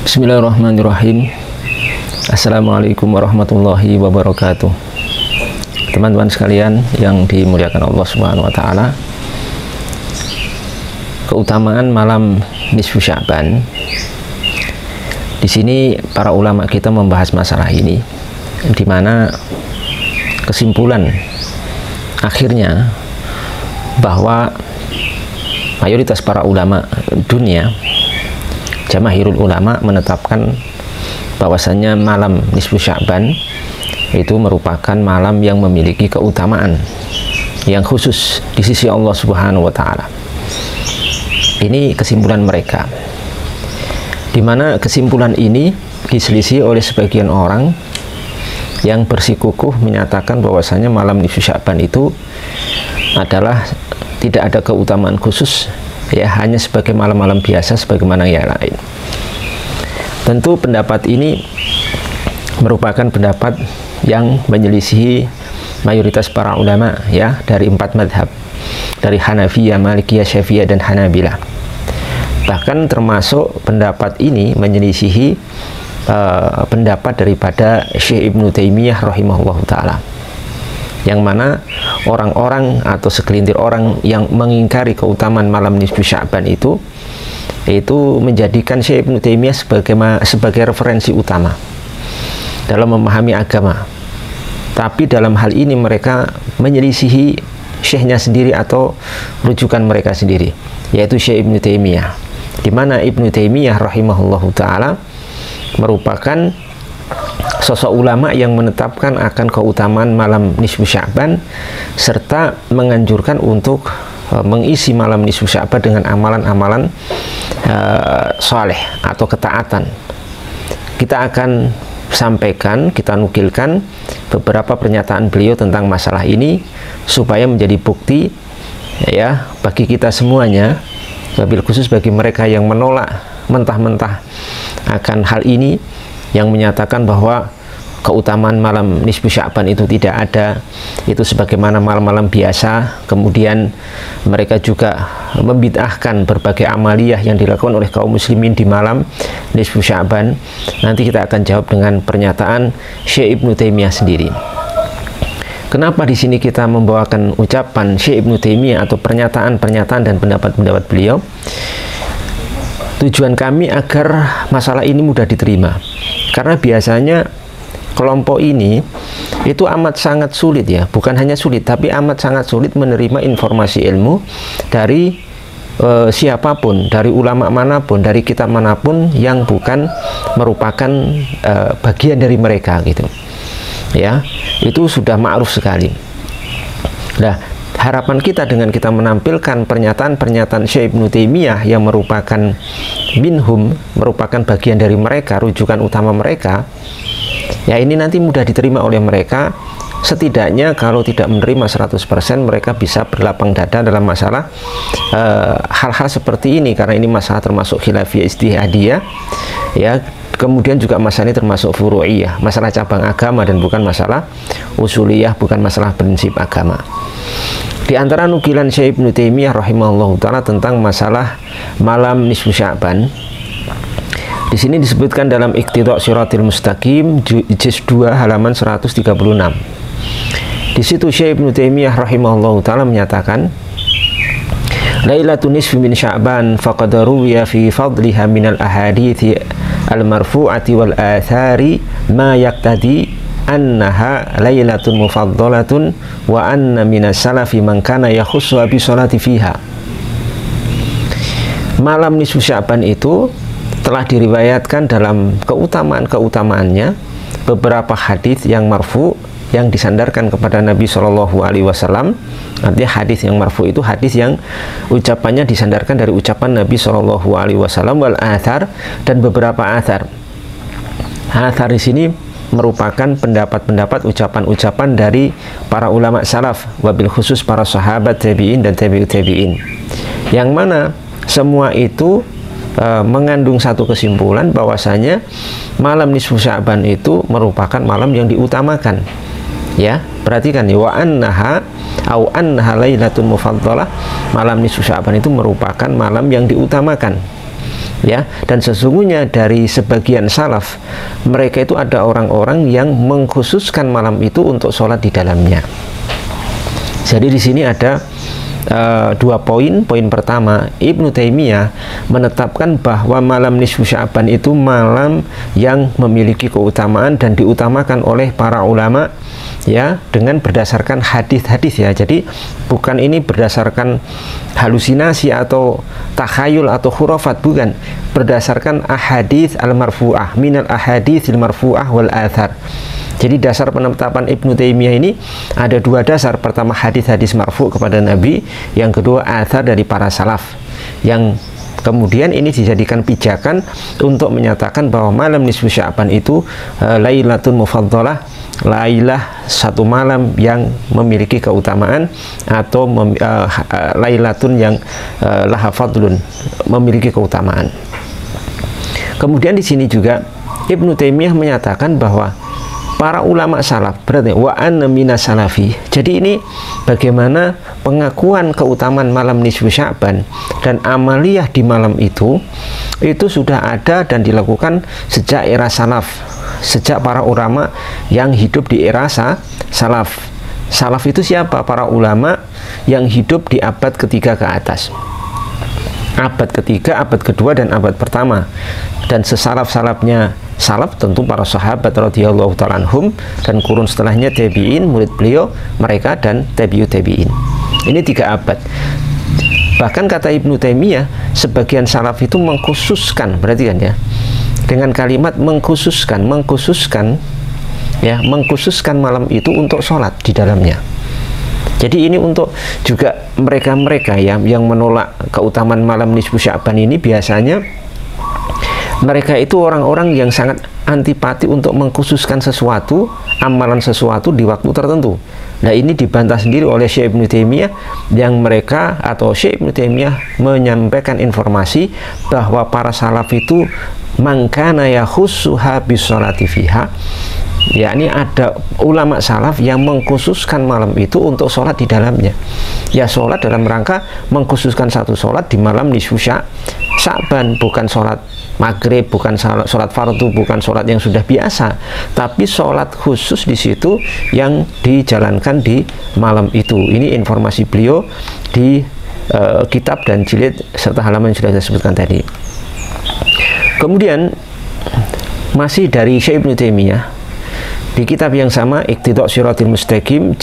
Bismillahirrahmanirrahim. Assalamualaikum warahmatullahi wabarakatuh. Teman-teman sekalian yang dimuliakan Allah Subhanahu wa taala. Keutamaan malam nisfu Sya'ban. Di sini para ulama kita membahas masalah ini, di mana kesimpulan akhirnya bahwa mayoritas para ulama dunia, jamaahirul ulama, menetapkan bahwasannya malam nisfu Sya'ban itu merupakan malam yang memiliki keutamaan yang khusus di sisi Allah Subhanahu wa taala. Ini kesimpulan mereka, di mana kesimpulan ini diselisih oleh sebagian orang yang bersikukuh menyatakan bahwasanya malam nisfu Sya'ban itu adalah tidak ada keutamaan khusus, ya, hanya sebagai malam-malam biasa sebagaimana yang lain. Tentu pendapat ini merupakan pendapat yang menyelisihi mayoritas para ulama, ya, dari 4 madhab, dari Hanafiyah, Malikiyah, Syafi'iyah, dan Hanabilah. Bahkan termasuk pendapat ini menyelisihi pendapat daripada Syekh Ibnu Taimiyah rahimahullahu ta'ala, yang mana orang-orang atau segelintir orang yang mengingkari keutamaan malam nisfu Sya'ban itu menjadikan Syekh Ibnu Taimiyah sebagai referensi utama dalam memahami agama. Tapi dalam hal ini mereka menyelisihi syekhnya sendiri atau rujukan mereka sendiri, yaitu Syekh Ibnu Taimiyah, di mana Ibnu Taimiyah rahimahullahu ta'ala merupakan sosok ulama yang menetapkan akan keutamaan malam nisfu Sya'ban serta menganjurkan untuk mengisi malam nisfu Sya'ban dengan amalan-amalan soleh atau ketaatan. Kita akan sampaikan, kita nukilkan beberapa pernyataan beliau tentang masalah ini supaya menjadi bukti, ya, bagi kita semuanya, wabil khusus bagi mereka yang menolak mentah-mentah akan hal ini, yang menyatakan bahwa keutamaan malam nisfu Sya'ban itu tidak ada, itu sebagaimana malam-malam biasa. Kemudian mereka juga membid'ahkan berbagai amaliyah yang dilakukan oleh kaum muslimin di malam nisfu Sya'ban. Nanti kita akan jawab dengan pernyataan Syekh Ibnu Taimiyah sendiri. Kenapa di sini kita membawakan ucapan Syekh Ibnu Taimiyah atau pernyataan-pernyataan dan pendapat-pendapat beliau? Tujuan kami agar masalah ini mudah diterima, karena biasanya kelompok ini itu amat sangat sulit, ya, bukan hanya sulit tapi amat sangat sulit menerima informasi ilmu dari siapapun, dari ulama manapun, dari kitab manapun yang bukan merupakan bagian dari mereka, gitu, ya. Itu sudah ma'ruf sekali. Nah, harapan kita dengan kita menampilkan pernyataan-pernyataan Syekh Ibnu Taimiyah yang merupakan minhum, merupakan bagian dari mereka, rujukan utama mereka, ya, ini nanti mudah diterima oleh mereka. Setidaknya kalau tidak menerima 100%, mereka bisa berlapang dada dalam masalah hal-hal seperti ini, karena ini masalah termasuk khilafiyah ijtihadiyah, ya. Kemudian juga masalah ini termasuk furu'iyah, masalah cabang agama, dan bukan masalah usuliyah, bukan masalah prinsip agama. Di antara nukilan Syekh Ibnu Taimiyah rahimahullah ta'ala tentang masalah malam nisfu Sya'ban, di sini disebutkan dalam Iqtida' Shiratil Mustaqim juz 2 halaman 136. Di situ Syekh Ibnu Taimiyah rahimahullah ta'ala menyatakan, Lailatul nisfi min Sya'ban faqad ruwiya fi fadliha minal ahadithi al-marfu'ati wal athari ma yaqtadi annaha lailatun mufaddalatun wa anna minas salafi man kana yakhussu bi sholati fiha. Malam nisfu Sya'ban itu telah diriwayatkan dalam keutamaan-keutamaannya beberapa hadis yang marfu, yang disandarkan kepada Nabi Shallallahu Alaihi Wasallam. Artinya hadis yang marfu itu hadis yang ucapannya disandarkan dari ucapan Nabi Shallallahu Alaihi Wasallam, wal athar, dan beberapa athar. Athar di sini merupakan pendapat-pendapat, ucapan-ucapan dari para ulama salaf, wabil khusus para sahabat, tabi'in, dan tabi'ut tabi'in, yang mana semua itu mengandung satu kesimpulan bahwasanya malam nisfu Sya'ban itu merupakan malam yang diutamakan, ya. Perhatikan, ya, wa annaha lailatul mufaddalah, malam nisfu Sya'ban itu merupakan malam yang diutamakan. ya. Dan sesungguhnya dari sebagian salaf, mereka itu ada orang-orang yang mengkhususkan malam itu untuk sholat di dalamnya. Jadi di sini ada dua poin. Poin pertama, Ibnu Taimiyah menetapkan bahwa malam nisfu Sya'ban itu malam yang memiliki keutamaan dan diutamakan oleh para ulama, ya, dengan berdasarkan hadis-hadis, ya. Jadi bukan ini berdasarkan halusinasi atau takhayul atau khurafat, bukan, berdasarkan ahadits al-marfu'ah, minal ahadits al-marfu'ah wal athar. Jadi dasar penetapan Ibnu Taimiyah ini ada dua dasar. Pertama, hadis-hadis marfu kepada Nabi, yang kedua athar dari para salaf, yang kemudian ini dijadikan pijakan untuk menyatakan bahwa malam nisfu Sya'ban itu lailatun mufaddalah, lailah satu malam yang memiliki keutamaan, atau lailatun yang laha fadlun, memiliki keutamaan. Kemudian di sini juga Ibnu Taimiyah menyatakan bahwa para ulama salaf, berarti wa anna minas salafi. Jadi ini bagaimana pengakuan keutamaan malam nisfu Sya'ban dan amaliyah di malam itu sudah ada dan dilakukan sejak era salaf, sejak para ulama yang hidup di era salaf. Salaf itu siapa? Para ulama yang hidup di abad ketiga ke atas, abad ketiga, abad kedua, dan abad pertama. Dan sesalaf-salafnya salaf tentu para sahabat radhiyallahu ta'ala anhum, dan kurun setelahnya tabi'in, murid beliau mereka, dan tabi'in. Ini 3 abad. Bahkan kata Ibnu Taimiyah, sebagian salaf itu mengkhususkan, berarti kan ya, dengan kalimat mengkhususkan ya, mengkhususkan malam itu untuk sholat di dalamnya. Jadi ini untuk juga mereka-mereka ya, yang menolak keutamaan malam nisfu Sya'ban ini, biasanya mereka itu orang-orang yang sangat antipati untuk mengkhususkan sesuatu, amalan sesuatu di waktu tertentu. Nah, ini dibantah sendiri oleh Syekh Ibnu Taimiyah, yang mereka atau Syekh Ibnu Taimiyah menyampaikan informasi bahwa para salaf itu mangkana yakhussuha bisolati fiha, yakni ada ulama salaf yang mengkhususkan malam itu untuk sholat di dalamnya. Ya, sholat dalam rangka mengkhususkan satu sholat di malam nisfu Sya'ban, bukan sholat maghrib, bukan sholat fardu, bukan sholat yang sudah biasa, tapi sholat khusus di situ yang dijalankan di malam itu. Ini informasi beliau di kitab dan jilid serta halaman yang sudah saya sebutkan tadi. Kemudian masih dari Syekh Ibnu Taimiyah, di kitab yang sama, Iqtida' Shiratil Mustaqim,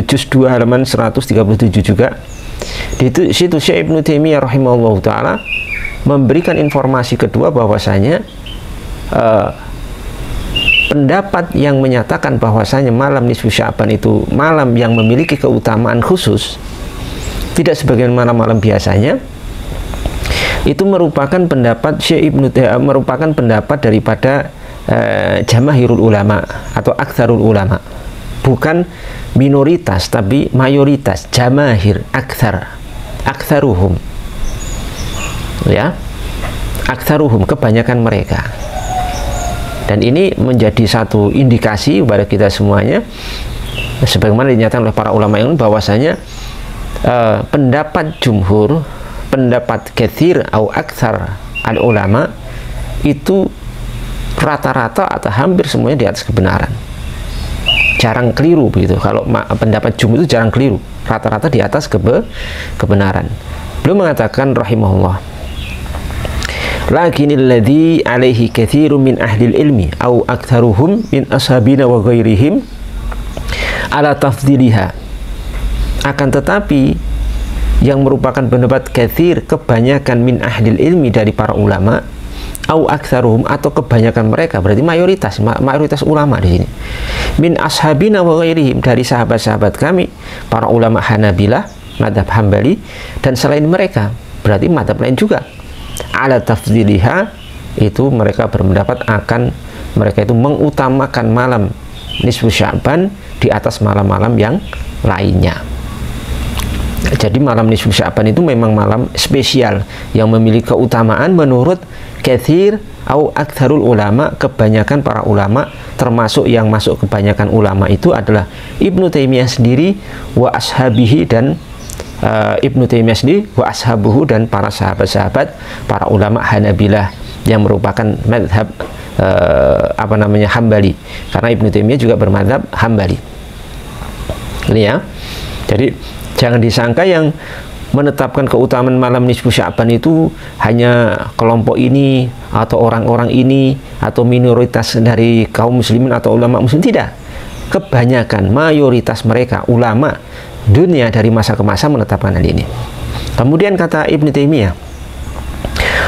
juz 2 halaman 137 juga, di situ Syekh Ibnu Taimiyah rahimahullahu ta'ala memberikan informasi kedua, bahwasanya pendapat yang menyatakan bahwasanya malam nisfu Sya'ban itu malam yang memiliki keutamaan khusus, tidak sebagaimana malam biasanya, itu merupakan pendapat Syekh Ibnu merupakan pendapat daripada jamahirul ulama atau aktsarul ulama, bukan minoritas tapi mayoritas, jamahir, aktsaruhum, ya, aktsaruhum, kebanyakan mereka. Dan ini menjadi satu indikasi kepada kita semuanya, sebagaimana dinyatakan oleh para ulama yang bahwasanya pendapat jumhur, pendapat katsir atau aktsar al ulama itu rata-rata atau hampir semuanya di atas kebenaran, jarang keliru begitu. Kalau pendapat jumhur itu jarang keliru, rata-rata di atas kebenaran. Beliau mengatakan rahimahullah, lakinil ladzi alaihi katsirun min ahli ilmi au aktsaruhum min ashabina wa ghairihim ala tafdhiliha. Akan tetapi yang merupakan pendapat katsir, kebanyakan min ahli ilmi dari para ulama, au aktsaruhum, atau kebanyakan mereka, berarti mayoritas ulama di sini, min ashabina wa ghairihim, dari sahabat-sahabat kami para ulama Hanabilah, madhab Hambali, dan selain mereka, berarti madhab lain juga, ala tafdhiliha, itu mereka berpendapat akan mereka itu mengutamakan malam nisfu Sya'ban di atas malam-malam yang lainnya. Jadi malam nisfu Sya'ban itu memang malam spesial yang memiliki keutamaan menurut katsir au aktsarul ulama, kebanyakan para ulama, termasuk yang masuk kebanyakan ulama itu adalah Ibnu Taimiyah sendiri, wa ashabihi, dan Ibnu Taimiyah sendiri, wa ashabuhu, dan para sahabat-sahabat, para ulama Hanabilah yang merupakan madhab Hambali, karena Ibnu Taimiyah juga bermadhab Hambali. Ini ya. Jadi jangan disangka yang menetapkan keutamaan malam nisfu Sya'ban itu hanya kelompok ini atau orang-orang ini atau minoritas dari kaum muslimin atau ulama muslim. Tidak. Kebanyakan, mayoritas mereka ulama dunia dari masa ke masa menetapkan hal ini. Kemudian kata Ibnu Taimiyah,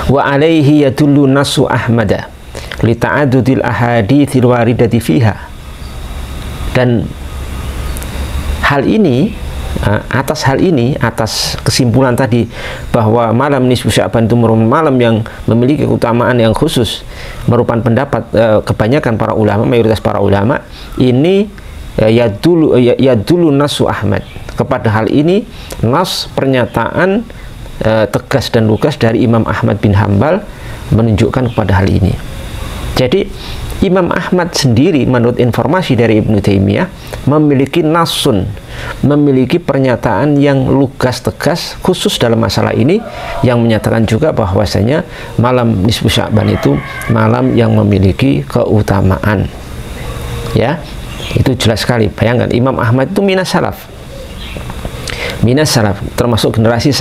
wa alaihi yadullu nasu Ahmada li ta'addudil ahaditsil waridati fiha. Dan hal ini, atas hal ini, atas kesimpulan tadi bahwa malam nisfu Sya'ban itu merupakan malam yang memiliki keutamaan yang khusus, merupakan pendapat kebanyakan para ulama, mayoritas para ulama, ini yadulu nasu Ahmad. Kepada hal ini nas, pernyataan tegas dan lugas dari Imam Ahmad bin Hambal menunjukkan kepada hal ini. Jadi Imam Ahmad sendiri menurut informasi dari Ibnu Taimiyah memiliki nasun, memiliki pernyataan yang lugas tegas khusus dalam masalah ini, yang menyatakan juga bahwasanya malam nisfu Sya'ban itu malam yang memiliki keutamaan. Ya, itu jelas sekali. Bayangkan Imam Ahmad itu minas salaf, termasuk generasi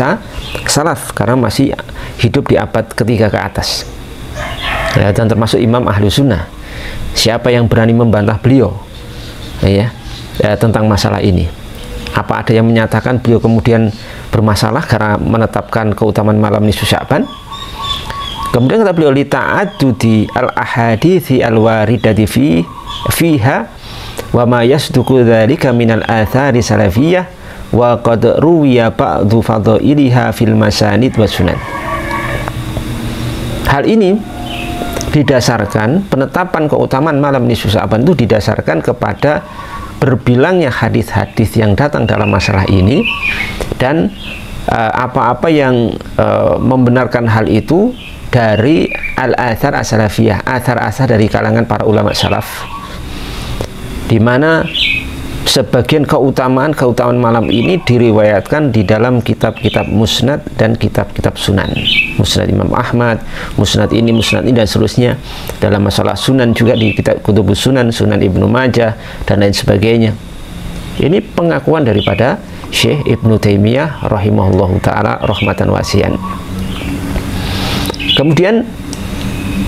salaf karena masih hidup di abad ketiga ke atas. Ya, dan termasuk imam ahlu sunnah. Siapa yang berani membantah beliau tentang masalah ini? Apa ada yang menyatakan beliau kemudian bermasalah karena menetapkan keutamaan malam nisfu Sya'ban? Kemudian kata beliau, li ta'addudi al-ahadithi al-waridati fiha wa ma yasduqu dzalika minal athari salafiyah wa qad ruwiya ba'du fadhailiha fil masanid wa sunan. Hal ini didasarkan, penetapan keutamaan malam nisfu Sya'ban itu didasarkan kepada berbilangnya hadis-hadis yang datang dalam masalah ini, dan apa-apa yang membenarkan hal itu dari al-athar as-salafiyah, athar-athar dari kalangan para ulama salaf, di mana sebagian keutamaan malam ini diriwayatkan di dalam kitab-kitab musnad dan kitab-kitab sunan. Musnad Imam Ahmad, musnad ini, dan seterusnya. Dalam masalah sunan juga di kitab Kutubus Sunan, Sunan Ibnu Majah, dan lain sebagainya. Ini pengakuan daripada Syekh Ibnu Taimiyah rahimahullahu ta'ala rahmatan wasi'an. Kemudian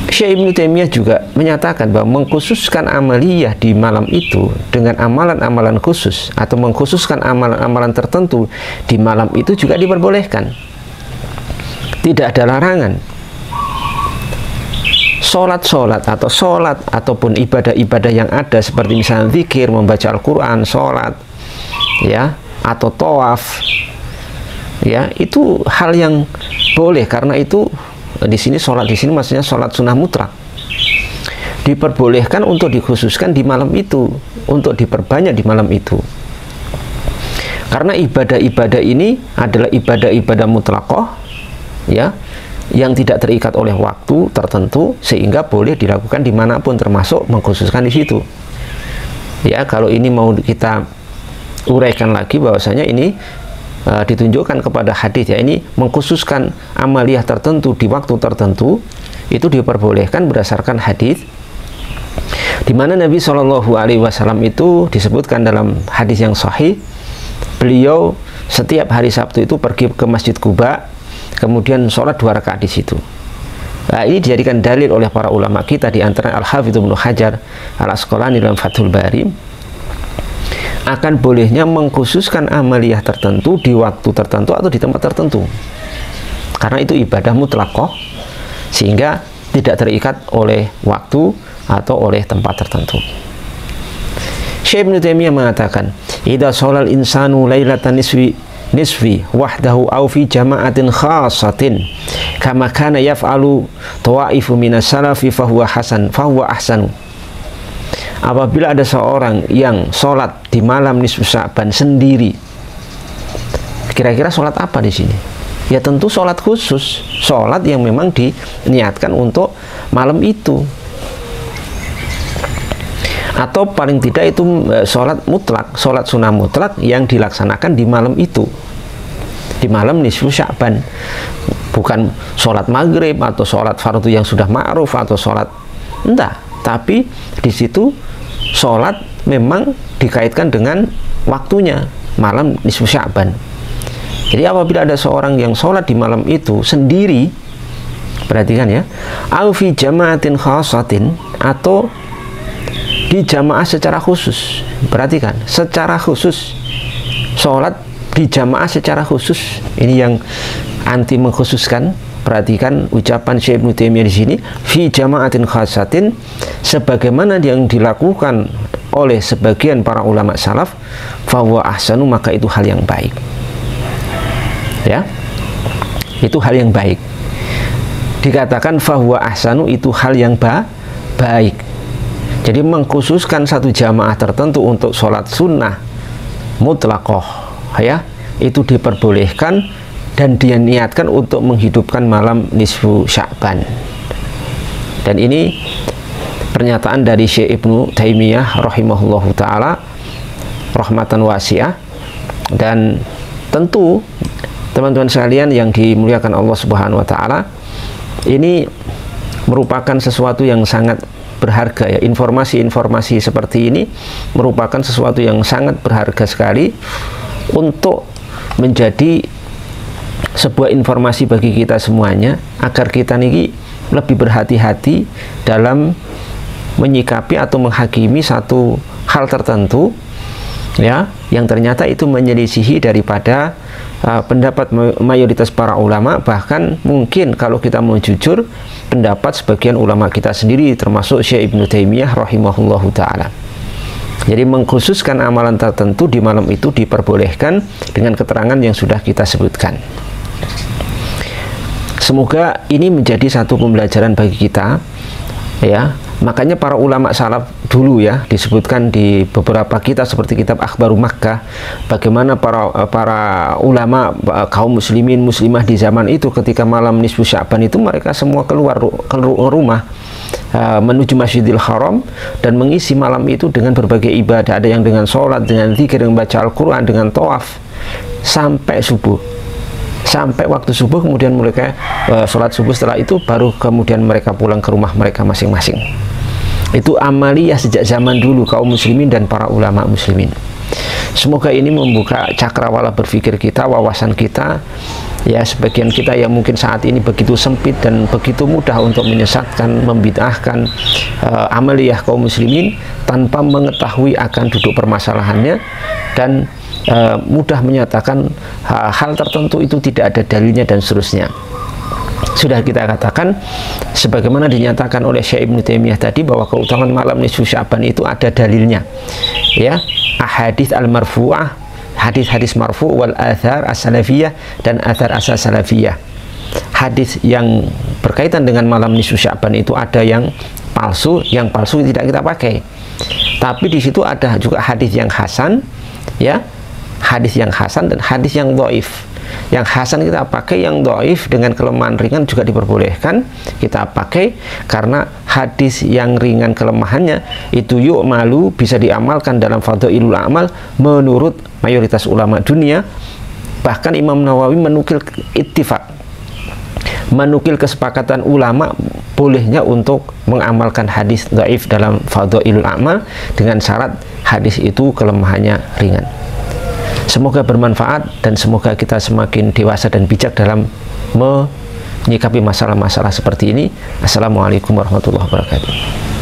Syekh Ibnu Taimiyah juga menyatakan bahwa mengkhususkan amaliyah di malam itu dengan amalan-amalan khusus, atau mengkhususkan amalan-amalan tertentu di malam itu juga diperbolehkan. Tidak ada larangan. Sholat ataupun ibadah-ibadah yang ada seperti misalnya zikir, membaca Al-Quran, sholat, ya, atau tawaf, ya, itu hal yang boleh, karena itu di sini sholat di sini maksudnya sholat sunnah mutlak, diperbolehkan untuk dikhususkan di malam itu, untuk diperbanyak di malam itu, karena ibadah-ibadah ini adalah ibadah-ibadah mutlaqah, ya, yang tidak terikat oleh waktu tertentu, sehingga boleh dilakukan dimanapun, termasuk mengkhususkan di situ. Ya, kalau ini mau kita uraikan lagi bahwasanya ini ditunjukkan kepada hadis, ya, ini mengkhususkan amaliyah tertentu di waktu tertentu, itu diperbolehkan berdasarkan hadis, di mana Nabi Shallallahu Alaihi Wasallam itu disebutkan dalam hadis yang sahih, beliau setiap hari Sabtu itu pergi ke Masjid Quba, kemudian sholat 2 rakaat di situ. Nah, ini dijadikan dalil oleh para ulama kita, di antara Al-Hafidz Ibnu Hajar Al-Asqalani dalam Fathul Bari, akan bolehnya mengkhususkan amaliyah tertentu di waktu tertentu atau di tempat tertentu, karena itu ibadah mutlaqah, sehingga tidak terikat oleh waktu atau oleh tempat tertentu. Syekh Ibnu Taimiyah mengatakan, idza sholal insanu lailatan nisfi wahdahu aw fi jama'atin khasatin kama kana yaf'alu tawaifu minas salafi fahuwa ahsanu. Apabila ada seorang yang sholat di malam nisfu Sya'ban sendiri, kira-kira sholat apa di sini? Ya tentu sholat khusus, sholat yang memang diniatkan untuk malam itu, atau paling tidak itu sholat mutlak, sholat sunnah mutlak yang dilaksanakan di malam itu. di malam nisfu Sya'ban, bukan sholat maghrib atau sholat fardu yang sudah ma'ruf atau sholat enggak, tapi di situ sholat memang dikaitkan dengan waktunya malam nisfu Sya'ban. Jadi apabila ada seorang yang sholat di malam itu sendiri, perhatikan ya, au fi jama'atin khasatin, atau di jamaah secara khusus. Perhatikan, secara khusus sholat di jamaah secara khusus. Ini yang anti mengkhususkan. Perhatikan ucapan Syekh Ibnu Taimiyah di sini, fi jama'atin khasatin, sebagaimana yang dilakukan oleh sebagian para ulama salaf, fahuwa ahsanu, maka itu hal yang baik. Ya, itu hal yang baik. Dikatakan fahuwa ahsanu, itu hal yang baik. Jadi mengkhususkan satu jamaah tertentu untuk sholat sunnah mutlaqah, ya, itu diperbolehkan dan dia niatkan untuk menghidupkan malam nisfu Sya'ban. Dan ini pernyataan dari Syekh Ibnu Taimiyah rahimahullahu ta'ala rahmatan wasi'ah. Dan tentu teman-teman sekalian yang dimuliakan Allah subhanahu wa ta'ala, ini merupakan sesuatu yang sangat berharga ya. Informasi-informasi seperti ini merupakan sesuatu yang sangat berharga sekali untuk menjadi sebuah informasi bagi kita semuanya, agar kita niki lebih berhati-hati dalam menyikapi atau menghakimi satu hal tertentu ya, yang ternyata itu menyelisihi daripada pendapat mayoritas para ulama. Bahkan mungkin kalau kita mau jujur, pendapat sebagian ulama kita sendiri, termasuk Syekh Ibnu Taimiyah rahimahullahu ta'ala. Jadi mengkhususkan amalan tertentu di malam itu diperbolehkan dengan keterangan yang sudah kita sebutkan. Semoga ini menjadi satu pembelajaran bagi kita ya. Makanya para ulama salaf dulu ya, disebutkan di beberapa kitab seperti kitab Akhbaru Makkah, bagaimana para ulama kaum muslimin muslimah di zaman itu ketika malam nisfu Sya'ban itu mereka semua keluar rumah menuju Masjidil Haram dan mengisi malam itu dengan berbagai ibadah. Ada yang dengan sholat, dengan zikir, dengan baca Al-Quran, dengan tawaf sampai subuh, sampai waktu subuh. Kemudian mereka sholat subuh, setelah itu baru kemudian mereka pulang ke rumah mereka masing-masing. Itu amaliyah sejak zaman dulu kaum muslimin dan para ulama muslimin. Semoga ini membuka cakrawala berpikir kita, wawasan kita ya. Sebagian kita yang mungkin saat ini begitu sempit dan begitu mudah untuk menyesatkan, membid'ahkan amaliyah kaum muslimin tanpa mengetahui akan duduk permasalahannya, dan mudah menyatakan hal tertentu itu tidak ada dalilnya dan seterusnya. Sudah kita katakan sebagaimana dinyatakan oleh Syekh Ibnu Taimiyah tadi, bahwa keutamaan malam nisfu Sya'ban itu ada dalilnya ya, ahadits al-marfu'ah, hadis-hadis marfu' wal athar as-salafiyah dan athar as-salafiyah. Hadis yang berkaitan dengan malam nisfu Sya'ban itu ada yang palsu tidak kita pakai. Tapi di situ ada juga hadis yang hasan ya, hadis yang hasan dan hadis yang dhaif. Yang hasan kita pakai, yang dhaif dengan kelemahan ringan juga diperbolehkan kita pakai, karena hadis yang ringan kelemahannya itu yuk malu, bisa diamalkan dalam fadhailul amal menurut mayoritas ulama dunia. Bahkan Imam Nawawi menukil ittifaq, menukil kesepakatan ulama bolehnya untuk mengamalkan hadis dhaif dalam fadhailul amal dengan syarat hadis itu kelemahannya ringan. Semoga bermanfaat dan semoga kita semakin dewasa dan bijak dalam menyikapi masalah-masalah seperti ini. Assalamualaikum warahmatullahi wabarakatuh.